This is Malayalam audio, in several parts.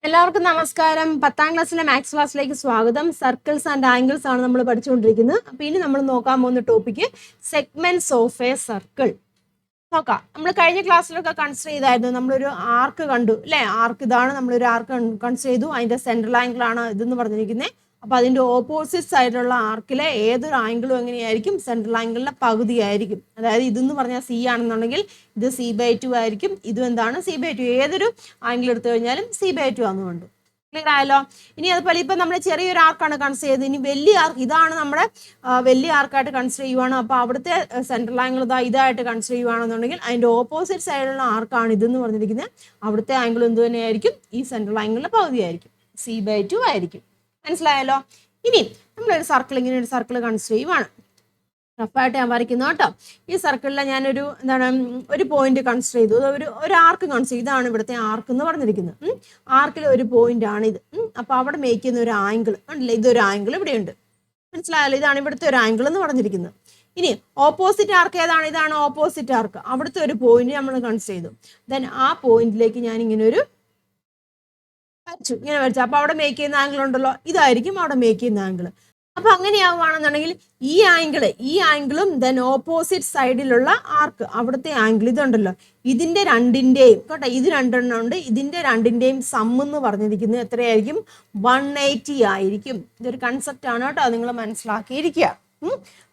എല്ലാവർക്കും നമസ്കാരം. 10ാം ക്ലാസ്സിലെ മാത്സ് ക്ലാസ്സിലേക്ക് സ്വാഗതം. സർക്കിൾസ് ആൻഡ് ആംഗിൾസ് ആണ് നമ്മൾ പഠിച്ചുകൊണ്ടിരിക്കുന്നത്. അപ്പോൾ ഇനി നമ്മൾ നോക്കാൻ പോകുന്ന topic segments of A circle. നോക്കാം. നമ്മൾ കഴിഞ്ഞ ക്ലാസ്സിലൊക്കെ കൺസിഡർ ചെയ്തായിരുന്നു. നമ്മളൊരു ആർക്ക് കണ്ടു അല്ലേ? ആർക്ക് ഇതാണ്. നമ്മളൊരു ആർക്ക് കൺസിഡർ ചെയ്തു. അതിന്റെ സെൻട്രൽ ആംഗിൾ ആണ് ഇതെന്ന് പറഞ്ഞിരിക്കുന്നത്. അപ്പോൾ അതിന്റെ ഓപ്പോസിറ്റ് സൈഡിലുള്ള ആർക്കിലെ ഏതൊരു ആംഗിളും എങ്ങനെയായിരിക്കും? സെൻട്രൽ ആംഗിളിന്റെ പകുതി ആയിരിക്കും. അതായത് ഇതെന്ന് പറഞ്ഞാൽ സി ആണെന്നുണ്ടെങ്കിൽ ഇത് C/2 ആയിരിക്കും. ഇതും എന്താണ്? C/2. ഏതൊരു ആംഗിൾ എടുത്തു കഴിഞ്ഞാലും C/2 ആണെന്നുണ്ട്. ക്ലിയർ ആയല്ലോ? ഇനി അതുപോലെ ഇപ്പം നമ്മൾ ചെറിയൊരു ആർക്കാണ് കൺസിഡർ ചെയ്തത്. ഇനി വലിയ ആർക്ക്, ഇതാണ് നമ്മുടെ വലിയ ആർക്കായിട്ട് കൺസിഡർ ചെയ്യുവാണ്. അപ്പോൾ അവിടുത്തെ സെൻട്രൽ ആംഗിൾ ഇതായിട്ട് കൺസിഡർ ചെയ്യുവാണെന്നുണ്ടെങ്കിൽ അതിന്റെ ഓപ്പോസിറ്റ് സൈഡിലുള്ള ആർക്കാണ് ഇതെന്ന് പറഞ്ഞിരിക്കുന്നത്. അവിടുത്തെ ആംഗിൾ എന്ത് തന്നെയായിരിക്കും? ഈ സെൻട്രൽ ആംഗിളിന്റെ പകുതി ആയിരിക്കും. C/2 ആയിരിക്കും. മനസ്സിലായല്ലോ? ഇനി നമ്മളൊരു സർക്കിൾ, ഇങ്ങനെ ഒരു സർക്കിൾ കൺസിഡർ ചെയ്യുവാണ്. റഫായിട്ട് ഞാൻ വരയ്ക്കുന്നു കേട്ടോ. ഈ സർക്കിളിൽ ഞാനൊരു ഒരു പോയിന്റ് കൺസിഡർ ചെയ്തു. ഒരു ആർക്ക് കൺസിഡർ ചെയ്തു. ഇതാണ് ഇവിടുത്തെ ആർക്ക് എന്ന് പറഞ്ഞിരിക്കുന്നത്. ആർക്കിൽ ഒരു പോയിന്റ് ആണ് ഇത്. അപ്പൊ അവിടെ മേക്ക് ചെയ്യുന്ന ഒരു ആംഗിൾ ഉണ്ടല്ലേ? ഇതൊരു ആംഗിൾ ഇവിടെ ഉണ്ട്. മനസ്സിലായല്ലോ? ഇതാണ് ഇവിടുത്തെ ഒരു ആംഗിൾ എന്ന് പറഞ്ഞിരിക്കുന്നത്. ഇനി ഓപ്പോസിറ്റ് ആർക്ക് ഏതാണ്? ഇതാണ് ഓപ്പോസിറ്റ് ആർക്ക്. അവിടുത്തെ ഒരു പോയിന്റ് നമ്മൾ കൺസിഡർ ചെയ്തു. ദെൻ ആ പോയിന്റിലേക്ക് ഞാൻ ഇങ്ങനെ ഒരു വരച്ചു, ഇങ്ങനെ വരച്ചു. അപ്പൊ അവിടെ മേക്ക് ചെയ്യുന്ന ആംഗിൾ ഉണ്ടല്ലോ, ഇതായിരിക്കും അവിടെ മേക്ക് ചെയ്യുന്ന ആംഗിൾ. അപ്പൊ അങ്ങനെയാവുകയാണെന്നുണ്ടെങ്കിൽ ഈ ആംഗിളും ദെൻ ഓപ്പോസിറ്റ് സൈഡിലുള്ള ആർക്ക് അവിടുത്തെ ആംഗിൾ ഇതുണ്ടല്ലോ, ഇതിന്റെ രണ്ടിന്റെയും കേട്ടോ, ഇത് രണ്ടെണ്ണം ഉണ്ട്, ഇതിന്റെ രണ്ടിന്റെയും സം എന്ന് പറഞ്ഞിരിക്കുന്നത് എത്രയായിരിക്കും? 180 ആയിരിക്കും. ഇതൊരു കൺസെപ്റ്റ് ആണ് കേട്ടോ, നിങ്ങൾ മനസ്സിലാക്കിയിരിക്കുക.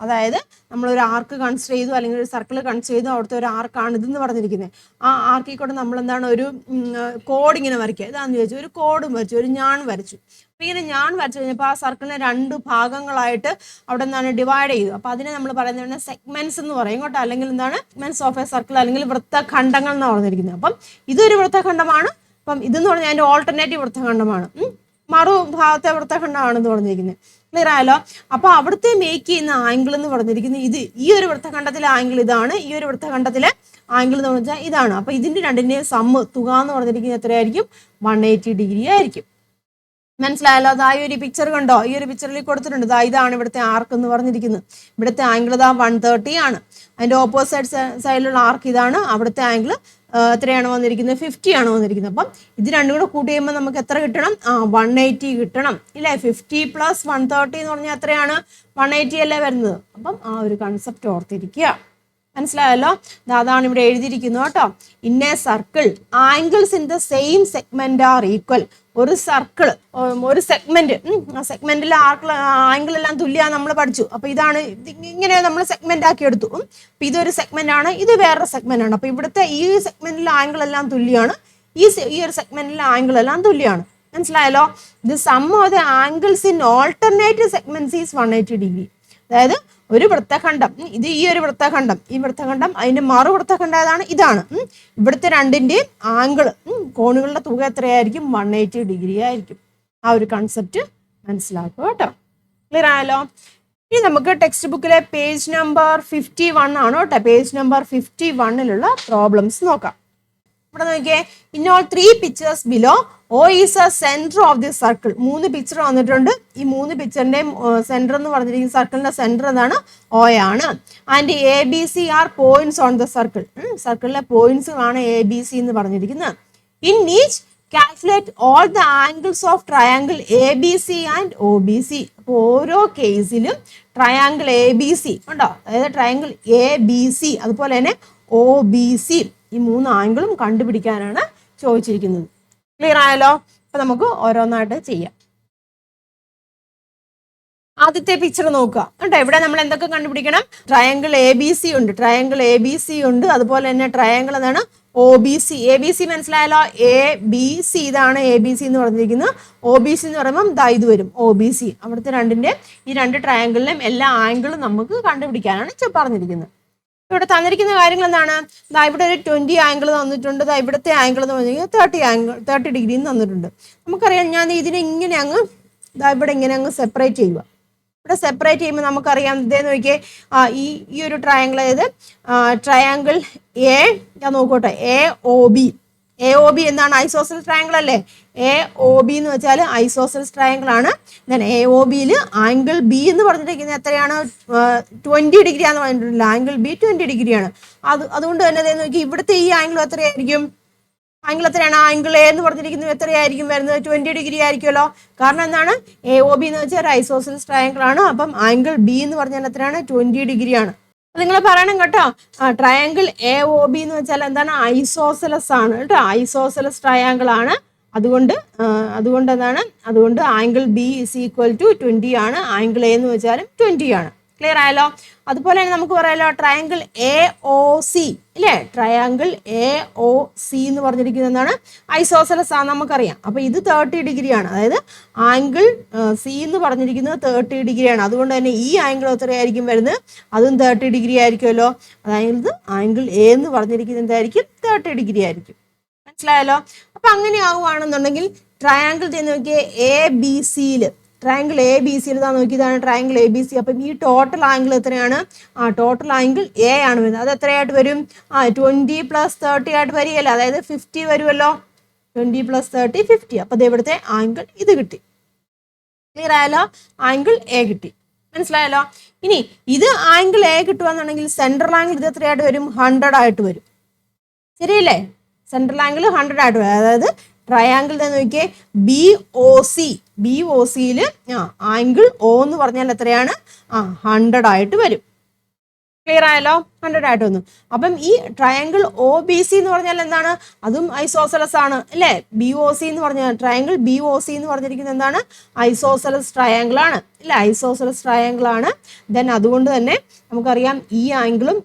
അതായത് നമ്മളൊരു ആർക്ക് കൺസിഡർ ചെയ്തു, അല്ലെങ്കിൽ ഒരു സർക്കിൾ കൺസിഡർ ചെയ്തു, അവിടുത്തെ ഒരു ആർക്കാണ് ഇതെന്ന് പറഞ്ഞിരിക്കുന്നത്. ആ ആർക്കിൽ കൂടെ നമ്മൾ എന്താണ് ഒരു കോഡ് ഇങ്ങനെ വരയ്ക്കുക. ഇതാന്ന് ചോദിച്ചു, ഒരു കോഡും വരച്ചു, ഒരു ഞാൻ വരച്ചു. അപ്പൊ ഇങ്ങനെ ഞാൻ വരച്ചു കഴിഞ്ഞപ്പോൾ ആ സർക്കിളിനെ 2 ഭാഗങ്ങളായിട്ട് അവിടെ എന്താണ് ഡിവൈഡ് ചെയ്തു. അപ്പൊ അതിനെ നമ്മൾ പറയുന്നത് സെഗ്മെന്റ്സ് എന്ന് പറയും കേട്ടോ, അല്ലെങ്കിൽ എന്താണ് സെഗ്മെന്റ്സ് ഓഫ് എ സർക്കിൾ, അല്ലെങ്കിൽ വൃത്തഖണ്ഡങ്ങൾ എന്ന് പറഞ്ഞിരിക്കുന്നത്. അപ്പം ഇതൊരു വൃത്തഖണ്ഡമാണ്. അപ്പം ഇതെന്ന് പറഞ്ഞാൽ അതിന്റെ ഓൾട്ടർനേറ്റീവ് വൃത്തഖണ്ഡമാണ്. മറുഭാഗത്തെ വൃത്തഖണ്ഡമാണെന്ന് പറഞ്ഞിരിക്കുന്നത്. ക്ലിയർ ആയല്ലോ? അപ്പൊ അവിടുത്തെ മേക്ക് ചെയ്യുന്ന ആംഗിൾ എന്ന് പറഞ്ഞിരിക്കുന്നത് ഇത്. ഈ ഒരു വൃത്തഖണ്ഡത്തിലെ ആംഗിൾ ഇതാണ്, ഈ ഒരു വൃത്തഖണ്ഡത്തിലെ ആംഗിൾ എന്ന് പറഞ്ഞാൽ ഇതാണ്. അപ്പൊ ഇതിന്റെ രണ്ടിന്റെയും സമ്മ്, തുക എന്ന് പറഞ്ഞിരിക്കുന്നത് എത്രയായിരിക്കും? 180 ഡിഗ്രി ആയിരിക്കും. മനസ്സിലായല്ലോ? അതാ ഈ ഒരു പിക്ചർ കണ്ടോ? ഈ ഒരു പിക്ചറിൽ കൊടുത്തിട്ടുണ്ട്. ഇതാണ് ഇവിടുത്തെ ആർക്ക് എന്ന് പറഞ്ഞിരിക്കുന്നത്. ഇവിടുത്തെ ആംഗിൾ 130 ആണ്. അതിന്റെ ഓപ്പോസിറ്റ് സൈഡിലുള്ള ആർക്ക് ഇതാണ്. അവിടുത്തെ ആംഗിൾ എത്രയാണ് വന്നിരിക്കുന്നത്? 50 ആണ് വന്നിരിക്കുന്നത്. അപ്പം ഇത് രണ്ടും കൂടെ കൂട്ടി കഴിയുമ്പോൾ നമുക്ക് എത്ര കിട്ടണം? 180 കിട്ടണം ഇല്ലേ? 50 + 130 എന്ന് പറഞ്ഞാൽ എത്രയാണ്? 180 അല്ലേ വരുന്നത്. അപ്പം ആ ഒരു കൺസെപ്റ്റ് ഓർത്തിരിക്കുക. മനസ്സിലായല്ലോ? അതാണ് ഇവിടെ എഴുതിയിരിക്കുന്നത് കേട്ടോ. In a circle angles in the same segment are equal. ഒരു സർക്കിൾ, ഒരു സെഗ്മെന്റ്, ആ സെഗ്മെന്റിലെ ആംഗിൾ എല്ലാം തുല്യമാണ് നമ്മൾ പഠിച്ചു. അപ്പൊ ഇതാണ് ഇങ്ങനെ നമ്മൾ സെഗ്മെന്റ് ആക്കി എടുത്തു. അപ്പൊ ഇതൊരു സെഗ്മെന്റ് ആണ്, ഇത് വേറൊരു സെഗ്മെന്റ് ആണ്. അപ്പൊ ഇവിടുത്തെ ഈ സെഗ്മെന്റിലെ ആംഗിൾ എല്ലാം തുല്യമാണ്, ഈ ഒരു സെഗ്മെന്റിലെ ആംഗിൾ എല്ലാം തുല്യമാണ്. മനസ്സിലായല്ലോ? ഇത് sum of the angles in alternative segments is 180 degree. അതായത് ഒരു വൃത്തഖണ്ഡം, ഇത് ഈ ഒരു വൃത്തഖണ്ഡം, ഈ വൃത്തഖണ്ഡം, അതിന്റെ മറു വൃത്തഖണ്ഡം ഏതാണ്? ഇതാണ്. ഇവിടുത്തെ രണ്ടിന്റെയും ആംഗിൾ, കോണുകളുടെ തുക എത്രയായിരിക്കും? 180 ഡിഗ്രി ആയിരിക്കും. ആ ഒരു കൺസെപ്റ്റ് മനസ്സിലാക്കുക കേട്ടോ. ക്ലിയർ ആയല്ലോ? ഇനി നമുക്ക് ടെക്സ്റ്റ് ബുക്കിലെ പേജ് നമ്പർ 51 ആണ് കേട്ടോ. പേജ് നമ്പർ 51 പ്രോബ്ലംസ് നോക്കാം. ഇവിടെ നോക്കിയേ. In all 3 pictures below O is a center of this circle. 3 picture വന്നിട്ടുണ്ട്. ഈ 3 പിക്ചറിന്റെയും സെന്റർ എന്ന് പറഞ്ഞിരിക്കുന്ന സർക്കിളിന്റെ സെന്റർ എന്താണ്? O ആണ്. And ABC are points on the circle. സർക്കിളിലെ പോയിന്റ്സുകളാണ് ABC എന്ന് പറഞ്ഞിരിക്കുന്നത്. In each calculate all the angles of triangle ABC and OBC. അപ്പോൾ ഓരോ കേസിലും ട്രയാങ്കിൾ ABC ഉണ്ടോ, അതായത് ട്രയാങ്കിൾ ABC അതുപോലെ തന്നെ OBC, ഈ 3 ആംഗിളും കണ്ടുപിടിക്കാനാണ് ചോദിച്ചിരിക്കുന്നത്. ക്ലിയർ ആയല്ലോ? അപ്പൊ നമുക്ക് ഓരോന്നായിട്ട് ചെയ്യാം. ആദ്യത്തെ പിക്ചർ നോക്കുക കേട്ടോ. ഇവിടെ നമ്മൾ എന്തൊക്കെ കണ്ടുപിടിക്കണം? ട്രയാങ്കിൾ ABC ഉണ്ട്, ട്രയാങ്കിൾ ABC ഉണ്ട്, അതുപോലെ തന്നെ ട്രയാങ്കിൾ എന്താണ്? OBC. ABC മനസ്സിലായല്ലോ? ABC, ഇതാണ് ABC എന്ന് പറഞ്ഞിരിക്കുന്നത്. OBC എന്ന് പറയുമ്പോൾ ഇത് വരും OBC. അവിടുത്തെ ഈ 2 ട്രയാങ്കിളിലും എല്ലാ ആംഗിളും നമുക്ക് കണ്ടുപിടിക്കാനാണ് പറഞ്ഞിരിക്കുന്നത്. ഇവിടെ തന്നിരിക്കുന്ന കാര്യങ്ങൾ എന്താണ്? ഇവിടെ ഒരു 20 ആംഗിൾ തന്നിട്ടുണ്ട്. ഇവിടുത്തെ ആംഗിൾ എന്ന് പറഞ്ഞിരിക്കുന്നത് 30 ഡിഗ്രി തന്നിട്ടുണ്ട്. നമുക്കറിയാം, ഞാൻ ഇതിനെ ഇങ്ങനെ അങ്ങ് ഇവിടെ ഇങ്ങനെ അങ്ങ് സെപ്പറേറ്റ് ചെയ്യുക. ഇവിടെ സെപ്പറേറ്റ് ചെയ്യുമ്പോൾ നമുക്കറിയാം, ഇതേന്ന് നോക്കിയേ, ഈ ഒരു ട്രയാങ്കിൾ, അതായത് ട്രയാങ്കിൾ ഞാൻ നോക്കട്ടെ, AOB എന്താണ്? ഐസോസെൽസ് ട്രയാങ്കിൾ അല്ലേ? AOB എന്ന് വെച്ചാൽ ഐസോസെൽസ് ട്രയാങ്കിൾ ആണ്. AOBയിൽ ആംഗിൾ B എന്ന് പറഞ്ഞിരിക്കുന്നത് എത്രയാണ്? 20 ഡിഗ്രി ആണെന്ന് പറഞ്ഞിട്ടില്ല. ആംഗിൾ B 20 ഡിഗ്രിയാണ്. അതുകൊണ്ട് തന്നെ നോക്കി, ഇവിടുത്തെ ഈ ആംഗിൾ എത്രയായിരിക്കും? ആംഗിൾ എത്രയാണ്? ആംഗിൾ എ എന്ന് പറഞ്ഞിരിക്കുന്നത് എത്രയായിരിക്കും വരുന്നത്? 20 ഡിഗ്രി ആയിരിക്കുമല്ലോ. കാരണം എന്താണ്? എ ഒ ബി എന്ന് വെച്ചാൽ ഒരു ഐസോസെലസ് ട്രയാങ്കിൾ ആണ്. അപ്പം ആംഗിൾ ബി എന്ന് പറഞ്ഞാൽ എത്രയാണ്? 20 ഡിഗ്രി ആണ്. നിങ്ങൾ പറയണം കേട്ടോ, ട്രയാങ്കിൾ എ ഒ ബി എന്ന് വെച്ചാൽ എന്താണ്? ഐസോസെലസ് ആണ് കേട്ടോ, ഐസോസെലസ് ട്രയാങ്കിൾ ആണ്. അതുകൊണ്ട് എന്താണ്? അതുകൊണ്ട് angle B is equal to 20 ആണ്. ആംഗിൾ എ എന്ന് വെച്ചാലും 20 ആണ്. ക്ലിയർ ആയല്ലോ? അതുപോലെ തന്നെ നമുക്ക് പറയാലോ ട്രയാങ്കിൾ എ ഒ സി ഇല്ലേ? ട്രയാങ്കിൾ എ ഒ സി എന്ന് പറഞ്ഞിരിക്കുന്നത് എന്താണ്? ഐസോസെലസ് ആണ്, നമുക്കറിയാം. അപ്പൊ ഇത് 30 ഡിഗ്രി ആണ്. അതായത് ആംഗിൾ സി എന്ന് പറഞ്ഞിരിക്കുന്നത് 30 ഡിഗ്രി ആണ്. അതുകൊണ്ട് തന്നെ ഈ ആംഗിൾ എത്രയായിരിക്കും വരുന്നത്? അതും 30 ഡിഗ്രി ആയിരിക്കുമല്ലോ. അതായത് ആംഗിൾ എ എന്ന് പറഞ്ഞിരിക്കുന്നത് എന്തായിരിക്കും? 30 ഡിഗ്രി ആയിരിക്കും. മനസ്സിലായല്ലോ? അപ്പൊ അങ്ങനെ ആവുകയാണെന്നുണ്ടെങ്കിൽ ട്രയാങ്കിൾ നോക്കിയേ എ ബി സിയിൽ, ട്രയാങ്കിൾ എ ബി സിയിൽ നോക്കി, ഇതാണ് ട്രയാങ്കിൾ എ ബി സി. അപ്പം ഈ ടോട്ടൽ ആംഗിൾ എത്രയാണ്? ടോട്ടൽ ആംഗിൾ എ ആണ് വരുന്നത്. അത് എത്രയായിട്ട് വരും? 20 + 30 ആയിട്ട് വരികയല്ലേ? അതായത് 50 വരുമല്ലോ. 20 + 30 50. അപ്പൊ ഇത് ഇവിടുത്തെ ആംഗിൾ ഇത് കിട്ടി. ക്ലിയർ ആയല്ലോ? ആംഗിൾ എ കിട്ടി. മനസ്സിലായല്ലോ? ഇനി ഇത് ആംഗിൾ എ കിട്ടുകയെന്നുണ്ടെങ്കിൽ സെൻട്രൽ ആംഗിൾ ഇത് എത്രയായിട്ട് വരും? 100 ആയിട്ട് വരും. ശരിയല്ലേ? സെൻട്രൽ ആംഗിൾ 100 ആയിട്ട് വരും. അതായത് ട്രയാങ്കിൾ നോക്കിയേ B O C, B O സിയിൽ ആംഗിൾ ഒ എന്ന് പറഞ്ഞാൽ എത്രയാണ്? 100 ആയിട്ട് വരും. ക്ലിയർ ആയല്ലോ? 100 ആയിട്ട് വന്നു. അപ്പം ഈ ട്രയാങ്കിൾ ഒ ബി സി എന്ന് പറഞ്ഞാൽ എന്താണ്? അതും ഐസോസെലസ് ആണ് അല്ലേ? ബി ഒ സി എന്ന് പറഞ്ഞാൽ ട്രയാങ്കിൾ ബി ഒ സി എന്ന് പറഞ്ഞിരിക്കുന്നത് എന്താണ്? ഐസോസെലസ് ട്രയാങ്കിൾ ആണ് ഇല്ല? ഐസോസെലസ് ട്രയാങ്കിൾ ആണ്. ദെൻ അതുകൊണ്ട് തന്നെ നമുക്കറിയാം ഈ ആംഗിളും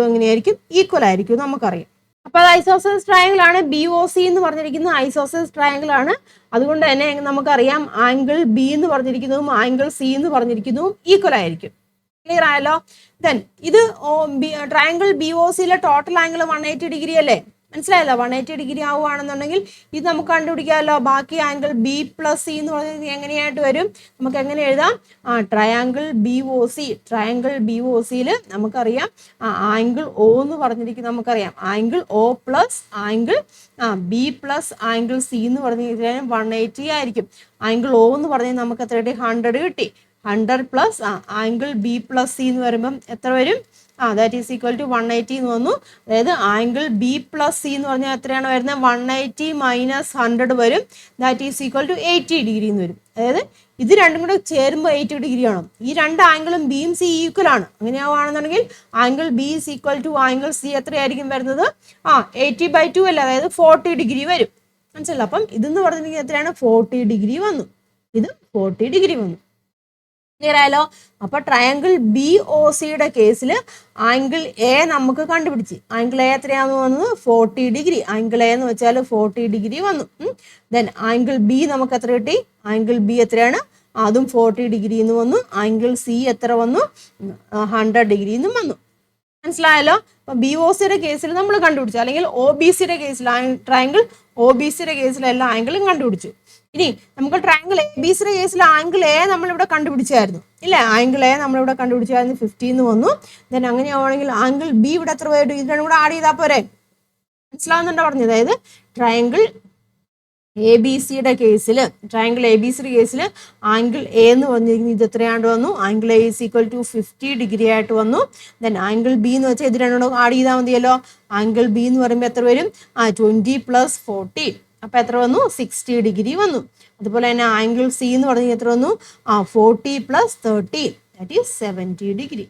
എങ്ങനെയായിരിക്കും? ഈക്വൽ ആയിരിക്കും നമുക്കറിയാം. അപ്പൊ അത് ഐസോസെലസ് ട്രയാങ്കിൾ ആണ്. ബി ഒ സി എന്ന് പറഞ്ഞിരിക്കുന്നത് ഐസോസെലസ് ട്രയാങ്കിൾ ആണ്. അതുകൊണ്ട് തന്നെ നമുക്കറിയാം ആംഗിൾ ബി എന്ന് പറഞ്ഞിരിക്കുന്നതും ആംഗിൾ സി എന്ന് പറഞ്ഞിരിക്കുന്നതും ഈക്വൽ ആയിരിക്കും. ക്ലിയർ ആയല്ലോ? ദെൻ ഇത് ട്രയാങ്കിൾ ബി ഒ സിയിലെ ടോട്ടൽ ആംഗിൾ 180 ഡിഗ്രി അല്ലേ? മനസ്സിലായല്ലോ? 180 ഡിഗ്രി ആവുകയാണെന്നുണ്ടെങ്കിൽ ഇത് നമുക്ക് കണ്ടുപിടിക്കാമല്ലോ. ബാക്കി ആംഗിൾ ബി പ്ലസ് സി എന്ന് പറയുന്നത് എങ്ങനെയായിട്ട് വരും? നമുക്ക് എങ്ങനെ എഴുതാം? Triangle B O C, triangle B O സിയിൽ നമുക്കറിയാം ആംഗിൾ ഒ എന്ന് പറഞ്ഞിരിക്കുന്നത് നമുക്കറിയാം. Angle O plus angle B plus angle C എന്ന് പറഞ്ഞിരിക്കുന്നത് 180 ആയിരിക്കും. ആംഗിൾ ഒ എന്ന് പറഞ്ഞാൽ നമുക്ക് എത്ര കിട്ടി? 100 കിട്ടി. 100 plus angle B plus C എന്ന് വരുമ്പം എത്ര വരും? ദാറ്റ് ഈസ് ഈക്വൽ ടു 180 എന്ന് വന്നു. അതായത് ആംഗിൾ ബി പ്ലസ് സി എന്ന് പറഞ്ഞാൽ എത്രയാണ് വരുന്നത്? 180 മൈനസ് 100 വരും. That is equal to 80 degree എന്ന് വരും. അതായത് ഇത് രണ്ടും കൂടെ ചേരുമ്പോൾ 80 ഡിഗ്രി ആണ്. ഈ രണ്ട് ആംഗിളും ബിയും സി ഈക്വൽ ആണ്. അങ്ങനെയാവുകയാണെന്നുണ്ടെങ്കിൽ angle B is equal to angle C എത്രയായിരിക്കും വരുന്നത്? 80/2 അല്ലേ? അതായത് 40 ഡിഗ്രി വരും. മനസ്സിലല്ലോ? അപ്പം ഇതെന്ന് പറഞ്ഞിട്ടുണ്ടെങ്കിൽ എത്രയാണ്? 40 ഡിഗ്രി വന്നു. ഇത് 40 ഡിഗ്രി വന്നു. ക്ലിയർ ആയല്ലോ? അപ്പൊ ട്രയാങ്കിൾ ബി ഒ സിയുടെ കേസിൽ ആംഗിൾ എ നമുക്ക് കണ്ടുപിടിച്ച്. ആംഗിൾ എ എത്രയാണെന്ന് വന്നത്? 40 ഡിഗ്രി. ആംഗിൾ എ എന്ന് വെച്ചാൽ 40 ഡിഗ്രി വന്നു. ദെൻ ആംഗിൾ ബി നമുക്ക് എത്ര കിട്ടി? ആംഗിൾ ബി എത്രയാണ്? അതും 40 ഡിഗ്രി എന്ന് വന്നു. ആംഗിൾ സി എത്ര വന്നു? 100 ഡിഗ്രി എന്നും വന്നു. മനസ്സിലായല്ലോ? അപ്പൊ ബി ഒ സിയുടെ കേസിൽ നമ്മൾ കണ്ടുപിടിച്ചു, അല്ലെങ്കിൽ ഒ ബി സിയുടെ കേസിൽ ട്രയാങ്കിൾ ഒ ബി സിയുടെ കേസിൽ എല്ലാ ആംഗിളും കണ്ടുപിടിച്ചു. ഇനി നമുക്ക് ട്രയാങ്കിൾ എ ബി സിയുടെ കേസിൽ ആംഗിൾ എ നമ്മളിവിടെ കണ്ടുപിടിച്ചായിരുന്നു ഇല്ലേ? ആംഗിൾ എ നമ്മളിവിടെ കണ്ടുപിടിച്ചായിരുന്നു, 50 എന്ന് വന്നു. ദെൻ അങ്ങനെയാണെങ്കിൽ ആംഗിൾ ബി ഇവിടെ എത്ര വരും? ഇത് രണ്ടും കൂടെ ആഡ് ചെയ്താൽ പോരെ? മനസ്സിലാവുന്നുണ്ടോ പറഞ്ഞത്? അതായത് ട്രയാങ്കിൾ എ ബി സിയുടെ കേസിൽ, ട്രയാങ്കിൾ എ ബി സിയുടെ കേസിൽ ആംഗിൾ എ എന്ന് പറഞ്ഞിരിക്കുന്നത് ഇത് എത്രയാണ്ട് വന്നു? Angle A is equal to 50 degree ആയിട്ട് വന്നു. ദെൻ ആംഗിൾ ബി എന്ന് വെച്ചാൽ ഇത് രണ്ടും ആഡ് ചെയ്താൽ മതിയല്ലോ. ആംഗിൾ ബി എന്ന് പറയുമ്പോൾ എത്ര വരും? 20 + 40. അപ്പൊ എത്ര വന്നു? 60 ഡിഗ്രി വന്നു. അതുപോലെ തന്നെ ആംഗിൾ സി എന്ന് പറഞ്ഞാൽ എത്ര വന്നു? 40 + 30 ദാറ്റ് ഈസ് 70 ഡിഗ്രി.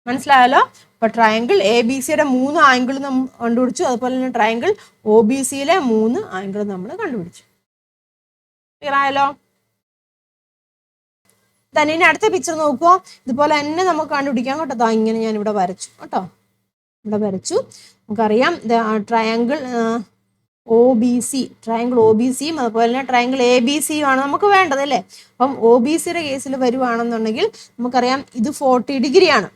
മനസ്സിലായല്ലോ? അപ്പൊ ട്രയാങ്കിൾ എ ബി സിയുടെ 3 ആംഗിൾ നമ്മൾ കണ്ടുപിടിച്ചു. അതുപോലെ തന്നെ ട്രയാങ്കിൾ ഒ ബി സിയിലെ 3 ആംഗിൾ നമ്മൾ കണ്ടുപിടിച്ചു. ക്ലിയർ ആയല്ലോ? തന്നെ ഇനി അടുത്ത പിക്ചർ നോക്കുക. ഇതുപോലെ തന്നെ നമുക്ക് കണ്ടുപിടിക്കാം കേട്ടോ. ഇങ്ങനെ ഞാൻ ഇവിടെ വരച്ചു കേട്ടോ. ഇവിടെ വരച്ചു. നമുക്കറിയാം triangle O B C, triangle O B സിയും അതുപോലെ തന്നെ ട്രയാങ്കിൾ എ ബി സിയും ആണ് നമുക്ക് വേണ്ടത് അല്ലേ? അപ്പം ഒ ബി സിയുടെ കേസിൽ വരുവാണെന്നുണ്ടെങ്കിൽ നമുക്കറിയാം ഇത് 40 ഡിഗ്രി ആണ്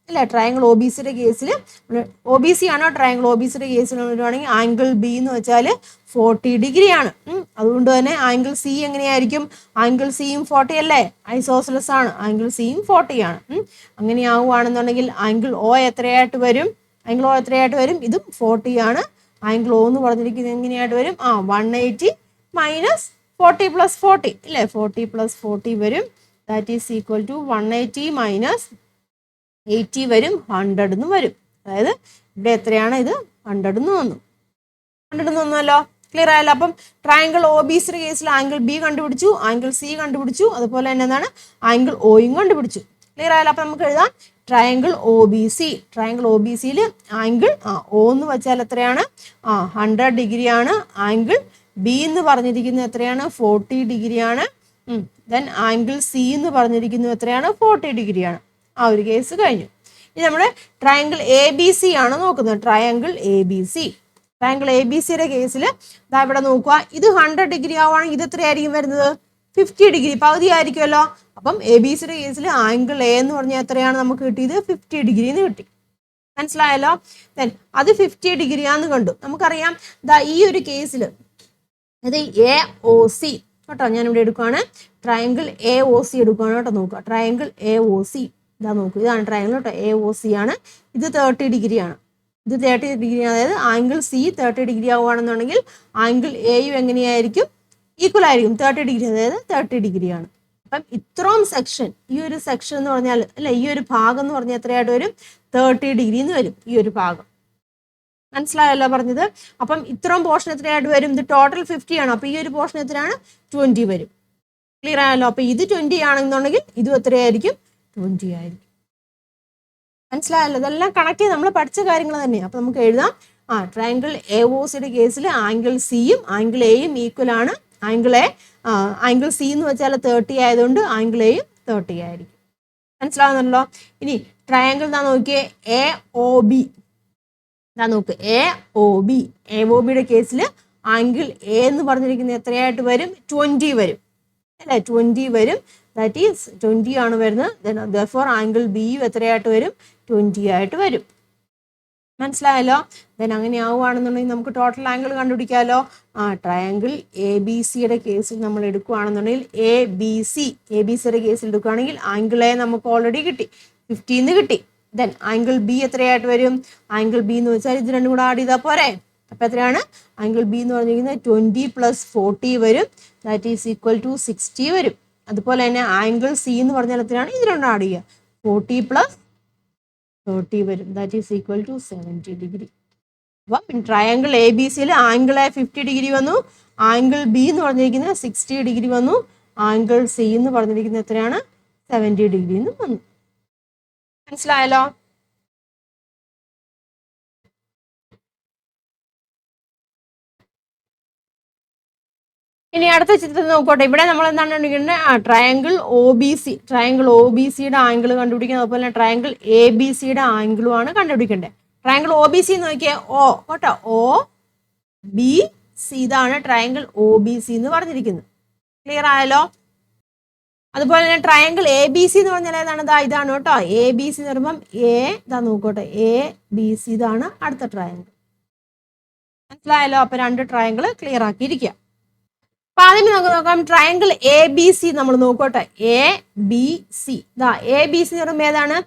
അല്ലേ? ട്രയാങ്കിൾ ഒ ബി സിയുടെ കേസിൽ ഒ ബി സി ആണോ? ട്രയാങ്കിൾ ഒ ബി സിയുടെ കേസിൽ വരുവാണെങ്കിൽ ആംഗിൾ ബി എന്ന് വെച്ചാൽ 40 ഡിഗ്രി ആണ്. അതുകൊണ്ട് തന്നെ ആംഗിൾ സി എങ്ങനെയായിരിക്കും? ആംഗിൾ സിയും 40 അല്ലേ? ഐസോസെലസ് ആണ്. ആംഗിൾ സിയും 40 ആണ്. അങ്ങനെയാവുകയാണെന്നുണ്ടെങ്കിൽ ആംഗിൾ ഒ എത്രയായിട്ട് വരും? ആംഗിൾ ഒ എത്രയായിട്ട് വരും? ഇതും 40 ആണ്. ആംഗിൾ ഒ എന്ന് പറഞ്ഞിരിക്കുന്നത് എങ്ങനെയായിട്ട് വരും? 180 മൈനസ് 40 + 40 ഇല്ലേ? 40 + 40 വരും. That is equal to 180 minus 80 വരും, 100 എന്ന് വരും. അതായത് ഇവിടെ എത്രയാണ്? ഇത് 100 എന്ന് വന്നു. കണ്ടിട്ടൊന്നുമല്ലോ, ക്ലിയർ ആയല്ലോ. അപ്പം ട്രയാങ്കിൾ ഒ ബി സിയുടെ കേസിൽ ആംഗിൾ ബി കണ്ടുപിടിച്ചു, ആംഗിൾ സി കണ്ടുപിടിച്ചു, അതുപോലെ തന്നെ എന്താണ് ആംഗിൾ ഒയും കണ്ടുപിടിച്ചു. ക്ലിയർ ആയല്ലോ. അപ്പം നമുക്ക് എഴുതാം triangle O B C. Triangle O B സിയിൽ ആംഗിൾ ഒ എന്ന് വെച്ചാൽ എത്രയാണ്? 100 ഡിഗ്രിയാണ്. ആംഗിൾ ബി എന്ന് പറഞ്ഞിരിക്കുന്നത് എത്രയാണ്? 40 ഡിഗ്രിയാണ്. ദെൻ ആംഗിൾ സി എന്ന് പറഞ്ഞിരിക്കുന്നത് എത്രയാണ്? 40 ഡിഗ്രിയാണ്. ആ ഒരു കേസ് കഴിഞ്ഞു. ഇനി നമ്മുടെ ട്രയാങ്കിൾ എ ബി സി ആണ് നോക്കുന്നത്. Triangle A B C. Triangle A B സിയുടെ കേസിൽ ഇതാ ഇവിടെ നോക്കുക, ഇത് 100 ഡിഗ്രി ആവുകയാണെങ്കിൽ ഇത് എത്രയായിരിക്കും വരുന്നത്? 50 ഡിഗ്രി, പകുതി ആയിരിക്കുമല്ലോ. അപ്പം എ ബി സിയുടെ കേസിൽ ആംഗിൾ എ എന്ന് പറഞ്ഞാൽ എത്രയാണ് നമുക്ക് കിട്ടിയത്? 50 ഡിഗ്രി എന്ന് കിട്ടി. മനസ്സിലായല്ലോ. ദെൻ അത് 50 ഡിഗ്രിയാന്ന് കണ്ടു. നമുക്കറിയാം ദാ ഈ ഒരു കേസിൽ അത് എ ഒ സി കേട്ടോ, ഞാനിവിടെ എടുക്കുകയാണ്. ട്രയാങ്കിൾ എ ഒ സി എടുക്കുകയാണ് കേട്ടോ. നോക്കുക, ട്രയാങ്കിൾ എ ഒ സി ഇതാ നോക്കുക, ഇതാണ് ട്രയാങ്കിൾ കേട്ടോ. എ ഒ സി ആണ്. ഇത് 30 ഡിഗ്രിയാണ്. ഇത് 30 ഡിഗ്രി, അതായത് ആംഗിൾ സി 30 ഡിഗ്രി ആവുകയാണെന്നുണ്ടെങ്കിൽ ആംഗിൾ എയും എങ്ങനെയായിരിക്കും? ഈക്വൽ ആയിരിക്കും. 30 ഡിഗ്രി, അതായത് 30 ഡിഗ്രിയാണ്. അപ്പം ഇത്രയും സെക്ഷൻ, ഈ ഒരു സെക്ഷൻ എന്ന് പറഞ്ഞാൽ അല്ല, ഈ ഒരു ഭാഗം എന്ന് പറഞ്ഞാൽ എത്രയായിട്ട് വരും? 30 ഡിഗ്രി എന്ന് വരും ഈ ഒരു ഭാഗം. മനസ്സിലായല്ലോ പറഞ്ഞത്. അപ്പം ഇത്രയും പോർഷൻ എത്രയായിട്ട് വരും? ഇത് ടോട്ടൽ 50 ആണ്. അപ്പൊ ഈ ഒരു പോർഷൻ എത്രയാണ്? 20 വരും. ക്ലിയർ ആയല്ലോ. അപ്പൊ ഇത് 20 ആണെന്നുണ്ടെങ്കിൽ ഇതും എത്രയായിരിക്കും? 20 ആയിരിക്കും. മനസ്സിലായല്ലോ. ഇതെല്ലാം കണക്ട് ചെയ്ത് നമ്മൾ പഠിച്ച കാര്യങ്ങൾ തന്നെയാണ്. അപ്പൊ നമുക്ക് എഴുതാം ട്രയാങ്കിൾ എ ഒ സിയുടെ കേസിൽ ആംഗിൾ സിയും ആംഗിൾ എയും ഈക്വൽ ആണ്. ആംഗിൾ സി എന്ന് വെച്ചാൽ 30 ആയതുകൊണ്ട് ആംഗിൾ എയും 30 ആയിരിക്കും. മനസ്സിലാവുന്നല്ലോ. ഇനി ട്രയാങ്കിൾ എന്താ നോക്കിയേ, എ ഒ ബി. എന്താ നോക്ക്, A O B. A O ബിയുടെ കേസിൽ ആംഗിൾ എ എന്ന് പറഞ്ഞിരിക്കുന്നത് എത്രയായിട്ട് വരും? 20 വരും അല്ലെ? 20 വരും. ദാറ്റ് ഈസ് 20 ആണ് വരുന്നത്. ദെർഫോർ ആംഗിൾ ബിയും എത്രയായിട്ട് വരും? 20 ആയിട്ട് വരും. മനസ്സിലായല്ലോ. ദെൻ അങ്ങനെ ആവുകയാണെന്നുണ്ടെങ്കിൽ നമുക്ക് ടോട്ടൽ ആംഗിൾ കണ്ടുപിടിക്കാമല്ലോ. ട്രയാങ്കിൾ എ ബി സിയുടെ കേസിൽ നമ്മൾ എടുക്കുകയാണെന്നുണ്ടെങ്കിൽ എ ബി സിയുടെ കേസിൽ എടുക്കുകയാണെങ്കിൽ ആംഗിൾ എ നമുക്ക് ഓൾറെഡി കിട്ടി, 50 കിട്ടി. ദെൻ ആംഗിൾ ബി എത്രയായിട്ട് വരും? ആംഗിൾ ബി എന്ന് വെച്ചാൽ ഇത് രണ്ടും കൂടെ ആഡ് ചെയ്താൽ പോരെ. അപ്പൊ എത്രയാണ്? ആംഗിൾ ബി എന്ന് പറഞ്ഞിരിക്കുന്നത് 20 + 40 വരും. ദാറ്റ് ഈസ് ഈക്വൽ ടു 60 വരും. അതുപോലെ തന്നെ ആംഗിൾ സി എന്ന് പറഞ്ഞാൽ എത്രയാണ്? ഇത് രണ്ടും ആഡ് ചെയ്യുക, 40 + 30 വരും. That is equal to 70 degree. അപ്പം ട്രയാങ്കിൾ എ ബി സിയിൽ ആംഗിൾ എ 50 ഡിഗ്രി വന്നു, ആംഗിൾ ബി എന്ന് പറഞ്ഞിരിക്കുന്നത് 60 ഡിഗ്രി വന്നു, ആംഗിൾ സി എന്ന് പറഞ്ഞിരിക്കുന്നത് എത്രയാണ്? 70 ഡിഗ്രി എന്ന് വന്നു. മനസ്സിലായല്ലോ. ഇനി അടുത്ത ചിത്രത്തിൽ നോക്കട്ടെ. ഇവിടെ നമ്മൾ എന്താണ് കണ്ടുപിടിക്കുന്നത്? Triangle O B C. Triangle O B സിയുടെ ആംഗിൾ കണ്ടുപിടിക്കുന്നത്, അതുപോലെ ട്രയാങ്കിൾ എ ബി സിയുടെ ആംഗിളും ആണ് കണ്ടുപിടിക്കേണ്ടത്. ട്രയാങ്കിൾ ഒ ബി സി നോക്കിയാൽ ഒ കേട്ടോ, ഒ ബി സി, ഇതാണ് ട്രയാങ്കിൾ ഒ ബി സി എന്ന് പറഞ്ഞിരിക്കുന്നത്. ക്ലിയർ ആയല്ലോ. അതുപോലെ തന്നെ ട്രയാങ്കിൾ എ ബി സി എന്ന് പറഞ്ഞാൽ ഏതാണ്? ഇതാണ് കേട്ടോ. എ ബി സി എന്ന് പറയുമ്പം ഇതാ നോക്കട്ടെ, എ ബി സി ഇതാണ് അടുത്ത ട്രയാങ്കിൾ. മനസ്സിലായല്ലോ. അപ്പൊ 2 ട്രയാങ്കിൾ ക്ലിയർ ആക്കിയിരിക്കുക. അപ്പൊ ആദ്യം നമുക്ക് നോക്കാം ട്രയാങ്കിൾ എ ബി സി. നമ്മൾ നോക്കട്ടെ, A B C. A B C എന്ന് പറയുമ്പോൾ ഏതാണ്?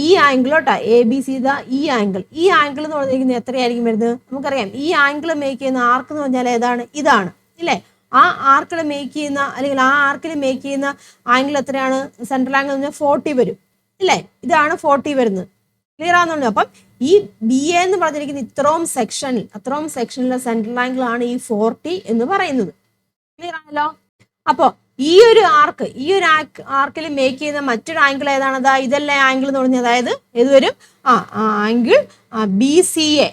ഈ ആംഗിൾ കേട്ടോ. എ ബി സി ഈ ആംഗിൾ. ഈ ആംഗിൾ എന്ന് പറഞ്ഞിരിക്കുന്നത് എത്രയായിരിക്കും വരുന്നത്? നമുക്കറിയാം ഈ ആംഗിൾ മേക്ക് ചെയ്യുന്ന ആർക്ക് എന്ന് പറഞ്ഞാൽ ഏതാണ്? ഇതാണ് ഇല്ലേ? ആ ആർക്കിൽ മേക്ക് ചെയ്യുന്ന, അല്ലെങ്കിൽ ആ ആർക്കിൽ മേക്ക് ചെയ്യുന്ന ആംഗിൾ എത്രയാണ്? സെൻട്രൽ ആംഗിൾ എന്ന് പറഞ്ഞാൽ 40 വരും ഇല്ലേ? ഇതാണ് 40 വരുന്നത്. ക്ലിയർ ആണെന്നുണ്ട്. അപ്പം ഈ ബി എ എന്ന് പറഞ്ഞിരിക്കുന്ന അത്രയും സെക്ഷനിലെ സെൻട്രൽ ആംഗിൾ ആണ് ഈ 40 എന്ന് പറയുന്നത്. ക്ലിയർ ആണല്ലോ. അപ്പോ ഈ ഒരു ആർക്കിൽ മേക്ക് ചെയ്യുന്ന മറ്റൊരു ആംഗിൾ ഏതാണ്? ഇതല്ലേ ആംഗിൾ എന്ന് പറഞ്ഞത്. അതായത് ഏത് വരും? Angle B C A.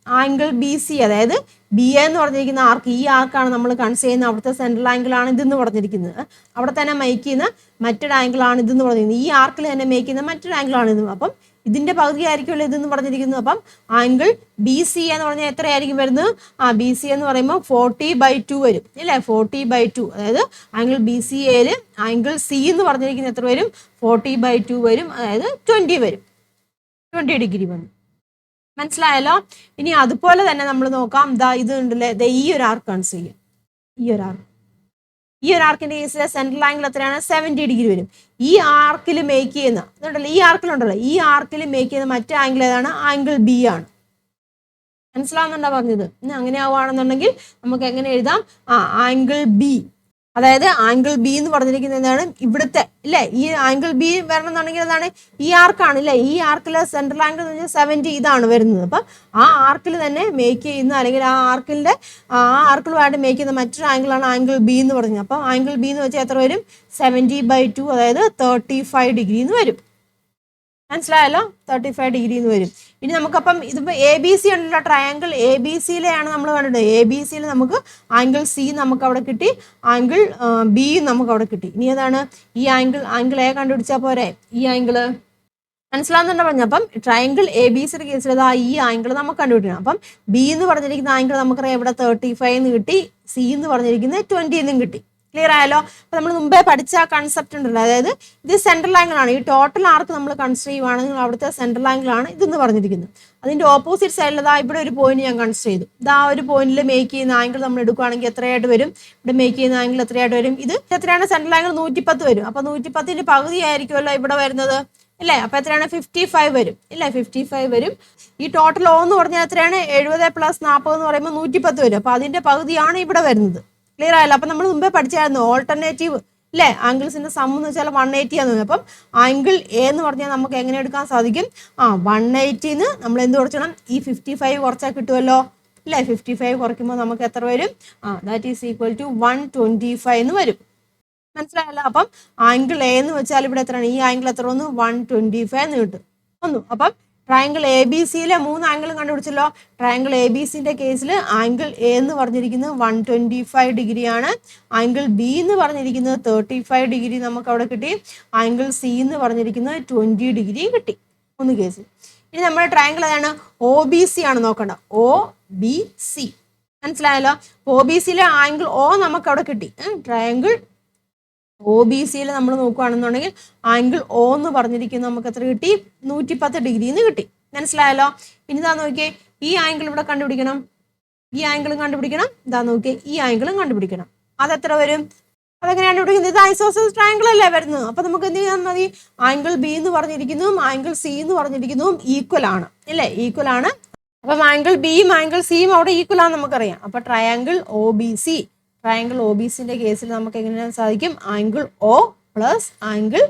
Angle B C, അതായത് ബി എ എന്ന് പറഞ്ഞിരിക്കുന്ന ആർക്ക്, ഈ ആർക്കാണ് നമ്മൾ കൺസിഡർ ചെയ്യുന്ന അവിടുത്തെ സെൻട്രൽ ആംഗിൾ ആണ് ഇതെന്ന് പറഞ്ഞിരിക്കുന്നത്. അവിടെ തന്നെ മേക്ക് ചെയ്യുന്ന മറ്റൊരു ആംഗിൾ ആണ് ഇതെന്ന് പറഞ്ഞിരിക്കുന്നത്. ഈ ആർക്കിൽ തന്നെ മേക്ക് ചെയ്യുന്ന മറ്റൊരു ആംഗിൾ ആണ് ഇത്. അപ്പം ഇതിന്റെ പകുതി ആയിരിക്കുമല്ലോ ഇതെന്ന് പറഞ്ഞിരിക്കുന്നത്. അപ്പം ആംഗിൾ ബി സി എന്ന് പറഞ്ഞാൽ എത്രയായിരിക്കും വരുന്നത്? ബി സി എന്ന് പറയുമ്പോൾ 40/2 വരും ഇല്ലേ? 40/2. അതായത് ആംഗിൾ ബി സി എയിൽ ആംഗിൾ സി എന്ന് പറഞ്ഞിരിക്കുന്നത് എത്ര വരും? 40/2 വരും. അതായത് 20 വരും. 20 ഡിഗ്രി വന്നു. മനസ്സിലായല്ലോ. ഇനി അതുപോലെ തന്നെ നമ്മൾ നോക്കാം. ഇത് ഉണ്ടല്ലേ, ഈ ഒരു ആർക്ക് കൺസിഡർ ചെയ്യാം. ഈ ഒരു ആർക്കിന്റെ കേസിലെ സെൻട്രൽ ആംഗിൾ എത്രയാണ്? 70 ഡിഗ്രി വരും. ഈ ആർക്കിൽ മേക്ക് ചെയ്യുന്ന ഇതുണ്ടല്ലോ, ഈ ആർക്കിൽ മേക്ക് ചെയ്യുന്ന മറ്റേ ആംഗിൾ ഏതാണ്? ആംഗിൾ ബി ആണ്. മനസ്സിലാവുന്നുണ്ടോ പറഞ്ഞത്? അങ്ങനെ ആവുകയാണെന്നുണ്ടെങ്കിൽ നമുക്ക് എങ്ങനെ എഴുതാം? ആംഗിൾ ബി, അതായത് ആംഗിൾ ബി എന്ന് പറഞ്ഞിരിക്കുന്നത് എന്താണ്, ഇവിടുത്തെ ഇല്ലേ, ഈ ആംഗിൾ ബി വരണം എന്നുണ്ടെങ്കിൽ എന്താണ്, ഈ ആർക്കാണ് ഇല്ലേ, ഈ ആർക്കിലെ സെൻട്രൽ ആംഗിൾ എന്ന് പറഞ്ഞാൽ 70 ഇതാണ് വരുന്നത്. അപ്പം ആ ആർക്കിൽ തന്നെ മേക്ക് ചെയ്യുന്ന അല്ലെങ്കിൽ ആ ആർക്കിലുമായിട്ട് മേക്ക് ചെയ്യുന്ന മറ്റൊരു ആംഗിളാണ് ആംഗിൾ ബി എന്ന് പറഞ്ഞത്. അപ്പം ആംഗിൾ ബി എന്ന് വെച്ചാൽ എത്ര വരും, 70/2, അതായത് 35 ഡിഗ്രി എന്ന് വരും. മനസ്സിലായല്ലോ, 35 ഡിഗ്രി എന്ന് വരും. ഇനി നമുക്കപ്പം ഇതിപ്പോൾ എ ബി സി ഉണ്ടല്ലോ, ട്രയാങ്കിൾ എ ബി സിയിലെയാണ് നമ്മൾ കണ്ടിട്ട്, എ ബി സിയിൽ നമുക്ക് ആംഗിൾ സി നമുക്ക് അവിടെ കിട്ടി, ആംഗിൾ ബി നമുക്ക് അവിടെ കിട്ടി. ഇനി ഏതാണ് ഈ ആംഗിൾ എ കണ്ടുപിടിച്ചാൽ പോരെ, ഈ ആംഗിള് മനസ്സിലാവുന്നുണ്ടോ പറഞ്ഞു. അപ്പം ട്രയാങ്കിൾ എ ബി സിയുടെ കേസിൽ ഈ ആംഗിൾ നമുക്ക് കണ്ടുപിടിക്കണം. അപ്പം ബി എന്ന് പറഞ്ഞിരിക്കുന്ന ആംഗിൾ നമുക്കറിയാം ഇവിടെ 35 എന്ന് കിട്ടി, സി എന്ന് പറഞ്ഞിരിക്കുന്നത് 20 എന്നും കിട്ടി. ക്ലിയർ ആയല്ലോ. അപ്പൊ നമ്മൾ മുമ്പേ പഠിച്ച ആ കൺസെപ്റ്റ് ഉണ്ടല്ലോ, അതായത് ഇത് സെൻട്രൽ ആംഗിൾ ആണ്, ഈ ടോട്ടൽ ആർക്ക് നമ്മൾ കൺസിഡർ ചെയ്യുവാണെങ്കിൽ അവിടുത്തെ സെൻട്രൽ ആംഗിൾ ആണ് ഇതെന്ന് പറഞ്ഞിരിക്കുന്നത്. അതിന്റെ ഓപ്പോസിറ്റ് സൈഡിൽ ഇവിടെ ഒരു പോയിന്റ് ഞാൻ കൺസിഡർ ചെയ്തു. ഇതാ ഒരു പോയിന്റിൽ മേക്ക് ചെയ്യുന്ന ആംഗിൾ നമ്മൾ എടുക്കുകയാണെങ്കിൽ എത്രയായിട്ട് വരും, ഇവിടെ മേക്ക് ചെയ്യുന്ന ആംഗിൾ എത്രയായിട്ട് വരും, ഇത് എത്രയാണ്, സെൻട്രൽ ആംഗിൾ 110 വരും. അപ്പൊ 110ന്റെ പകുതി ആയിരിക്കുമല്ലോ ഇവിടെ വരുന്നത് ഇല്ലേ, അപ്പൊ എത്രയാണ്, 55 വരും ഇല്ലേ, 55 വരും. ഈ ടോട്ടൽ ഓ എന്ന് പറഞ്ഞാൽ എത്രയാണ്, 70 + 40 എന്ന് പറയുമ്പോൾ 110 വരും. അപ്പൊ അതിന്റെ പകുതിയാണ് ഇവിടെ വരുന്നത്. ക്ലിയർ ആയല്ലോ. അപ്പൊ നമ്മൾ മുമ്പേ പഠിച്ചായിരുന്നു ഓൾട്ടർനേറ്റീവ് അല്ലേ, ആംഗിൾസിന്റെ സം എന്ന് വെച്ചാൽ 180 ആണെന്ന്. അപ്പം ആംഗിൾ എ എന്ന് പറഞ്ഞാൽ നമുക്ക് എങ്ങനെ എടുക്കാൻ സാധിക്കും, 180ന്ന് നമ്മൾ എന്ത് കുറച്ചണം, ഈ 55 കുറച്ചാൽ കിട്ടുമല്ലോ അല്ലേ, 55 കുറയ്ക്കുമ്പോൾ നമുക്ക് എത്ര വരും, ദാറ്റ് ഈസ് ഈക്വൽ ടു 125 എന്ന് വരും. മനസ്സിലായല്ലോ. അപ്പം ആംഗിൾ എ എന്ന് വെച്ചാൽ ഇവിടെ എത്രയാണ്, ഈ ആംഗിൾ എത്ര വന്നു, 125 എന്ന് കിട്ടും വന്നു. അപ്പം ട്രയാങ്കിൾ എ ബി സിയിലെ 3 ആംഗിളും കണ്ടുപിടിച്ചല്ലോ. ട്രയാങ്കിൾ എ ബി സിന്റെ കേസിൽ ആംഗിൾ എ എന്ന് പറഞ്ഞിരിക്കുന്നത് 125 ഡിഗ്രിയാണ്, ആംഗിൾ ബി എന്ന് പറഞ്ഞിരിക്കുന്നത് 35 ഡിഗ്രി നമുക്ക് അവിടെ കിട്ടി, ആംഗിൾ സി എന്ന് പറഞ്ഞിരിക്കുന്നത് 20 ഡിഗ്രി കിട്ടി ഒന്ന് കേസിൽ. ഇനി നമ്മുടെ ട്രയാങ്കിൾ ഏതാണ്, ഒ ബി സി ആണ് നോക്കേണ്ടത്, ഒ ബി സി. മനസ്സിലായല്ലോ. ഒ ബി സിയിലെ ആംഗിൾ ഒ നമുക്ക് അവിടെ കിട്ടി. ട്രയാങ്കിൾ ഒ ബി സിയിൽ നമ്മൾ നോക്കുകയാണെന്നുണ്ടെങ്കിൽ ആംഗിൾ ഒ എന്ന് പറഞ്ഞിരിക്കുന്നത് നമുക്ക് എത്ര കിട്ടി, 110 ഡിഗ്രി എന്ന് കിട്ടി. മനസ്സിലായല്ലോ. ഇനി ഇതാ നോക്കിയേ, ഈ ആംഗിൾ ഇവിടെ കണ്ടുപിടിക്കണം, ഈ ആംഗിളും കണ്ടുപിടിക്കണം, ഇതാ നോക്കിയേ ഈ ആംഗിളും കണ്ടുപിടിക്കണം. അതെത്ര വരും, അതെങ്ങനെയാണ് കണ്ടുപിടിക്കുന്നത്, ഇത് ഐസോസെൽസ് ട്രയാങ്കിൾ അല്ലേ വരുന്നത്. അപ്പൊ നമുക്ക് എന്ത് ചെയ്യാൻ മതി, ആംഗിൾ ബി എന്ന് പറഞ്ഞിരിക്കുന്നതും ആംഗിൾ സി എന്ന് പറഞ്ഞിരിക്കുന്നതും ഈക്വൽ ആണ് അല്ലേ, ഈക്വൽ ആണ്. അപ്പം ആംഗിൾ ബിയും ആംഗിൾ സിയും അവിടെ ഈക്വൽ ആണെന്ന് നമുക്കറിയാം. അപ്പൊ triangle O B C, triangle O B സിന്റെ കേസിൽ നമുക്ക് എങ്ങനെ സാധിക്കും, angle O plus angle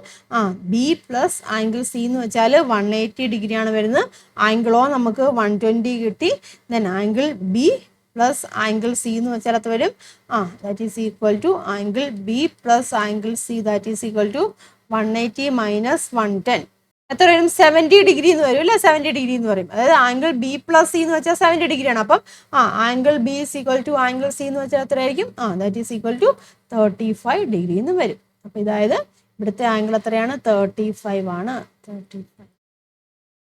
B plus angle C എന്ന് വെച്ചാൽ 180 ഡിഗ്രിയാണ് വരുന്നത്. ആംഗിൾ ഒ നമുക്ക് 120 കിട്ടി. Then angle B plus angle C എന്ന് വെച്ചാൽ അത് വരും, that is equal to angle B plus angle C that is equal to 180 minus 110 എത്ര വരും, 70 ഡിഗ്രി എന്ന് വരും അല്ലേ, 70 ഡിഗ്രി എന്ന് പറയും. അതായത് ആംഗിൾ ബി പ്ലസ് സി എന്ന് വെച്ചാൽ 70 ഡിഗ്രിയാണ്. അപ്പം angle B is equal to angle C എന്ന് വെച്ചാൽ എത്രയായിരിക്കും, that is equal to 35 degree എന്ന് വരും. അപ്പൊ ഇതായത് ഇവിടുത്തെ ആംഗിൾ എത്രയാണ്, 35 ആണ്, 35.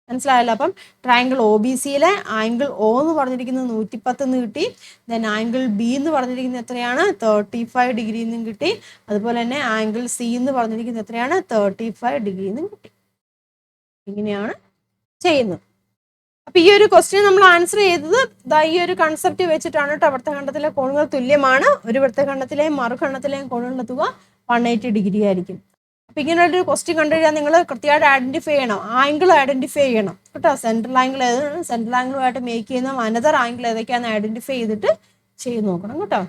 മനസ്സിലായല്ലോ. അപ്പം ട്രയാങ്കിൾ ഒ ബി സിയിലെ ആംഗിൾ ഒ എന്ന് പറഞ്ഞിരിക്കുന്നത് 110 എന്ന് കിട്ടി. ദെൻ ആംഗിൾ ബി എന്ന് പറഞ്ഞിരിക്കുന്നത് എത്രയാണ്, 35 ഡിഗ്രി എന്നും കിട്ടി. അതുപോലെ തന്നെ ആംഗിൾ സി എന്ന് പറഞ്ഞിരിക്കുന്നത് എത്രയാണ്, 35 ഡിഗ്രി എന്നും കിട്ടി. ഇങ്ങനെയാണ് ചെയ്യുന്നത്. അപ്പൊ ഈ ഒരു ക്വസ്റ്റ്യൻ നമ്മൾ ആൻസർ ചെയ്തത് ഈ ഒരു കൺസെപ്റ്റ് വെച്ചിട്ടാണ് കേട്ടോ. വൃത്തഖണ്ഡത്തിലെ കോണുകൾ തുല്യമാണ്. ഒരു വൃത്തഖണ്ഡത്തിലെയും മറുഖണ്ഡത്തിലെയും കോണുകളുടെ തുക 180 ഡിഗ്രി ആയിരിക്കും. അപ്പൊ ഇങ്ങനെ ഒരു ക്വസ്റ്റ്യൻ കണ്ടു കഴിഞ്ഞാൽ നിങ്ങൾ കൃത്യമായിട്ട് ഐഡന്റിഫൈ ചെയ്യണം, ആംഗിൾ ഐഡന്റിഫൈ ചെയ്യണം കേട്ടോ. സെൻട്രൽ ആംഗിൾ ഏതാണ്, സെൻട്രൽ ആംഗിളുമായിട്ട് മേക്ക് ചെയ്യുന്ന അനദർ ആംഗിൾ ഏതൊക്കെയാണെന്ന് ഐഡന്റിഫൈ ചെയ്തിട്ട് ചെയ്ത് നോക്കണം കേട്ടോ.